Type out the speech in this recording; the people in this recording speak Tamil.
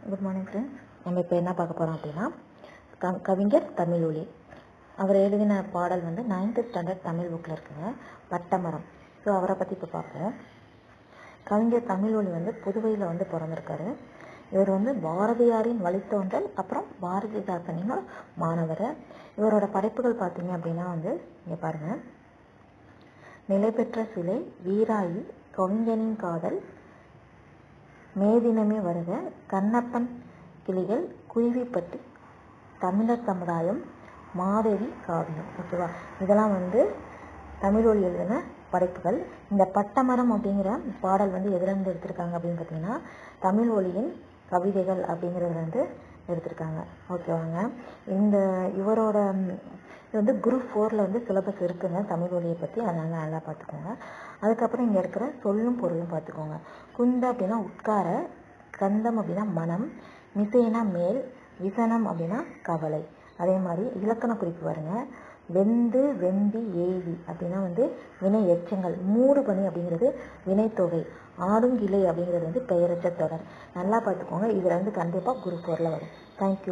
Good morning friends. நம்ம இப்போ என்ன பார்க்க போகிறோம் அப்படின்னா, கவிஞர் தமிழொலி. அவர் எழுதின பாடல் வந்து 9th ஸ்டாண்டர்ட் தமிழ் புக்கில் இருக்குங்க, பட்டமரம். ஸோ அவரை பற்றி இப்போ பார்ப்போம். கவிஞர் தமிழொலி வந்து புதுவையில் வந்து பிறந்திருக்காரு. இவர் வந்து பாரதியாரின் வழித்தோன்றல், அப்புறம் பாரதிதாசனின் மாணவர். இவரோட படைப்புகள் பார்த்தீங்க அப்படின்னா வந்து இங்கே பாருங்கள்: நிலை பெற்ற சிலை, வீராயி, கவிஞனின் காதல், மேதினமே வருக, கண்ணப்பன் கிளிகள், குருவிப்பட்டி, தமிழர் சமுதாயம், மாதவி காவியம். ஓகேவா? இதெல்லாம் வந்து தமிழொலி எழுதின படைப்புகள். இந்த பட்டமரம் அப்படிங்கிற பாடல் வந்து எதுலேருந்து எடுத்திருக்காங்க அப்படின்னு பார்த்தீங்கன்னா, தமிழொலியின் கவிதைகள் அப்படிங்கிறது வந்து எடுத்திருக்காங்க. ஓகேவாங்க? இவரோட இது வந்து குரூப் 4ல் வந்து சிலபஸ் இருக்குங்க தமிழொலியை பற்றி, அதனால நல்லா பார்த்துக்கோங்க. அதுக்கப்புறம் இங்கே இருக்கிற சொல்லும் பொருளும் பார்த்துக்கோங்க. குந்த அப்படின்னா உட்கார, கந்தம் அப்படின்னா மனம், மிசைனா மேல், விசனம் அப்படின்னா கவலை. அதே மாதிரி இலக்கண குறிப்பு வருங்க. வெந்து, வெம்பி, ஏவி அப்படின்னா வந்து வினை எச்சங்கள். மூடு பணி அப்படிங்கிறது வினைத்தொகை. ஆடுங்கிளை அப்படிங்கிறது வந்து பெயரற்ற தொடர். நல்லா பார்த்துக்கோங்க. இதில் வந்து கண்டிப்பாக குரூப் 4ல் வரும். தேங்க்யூ.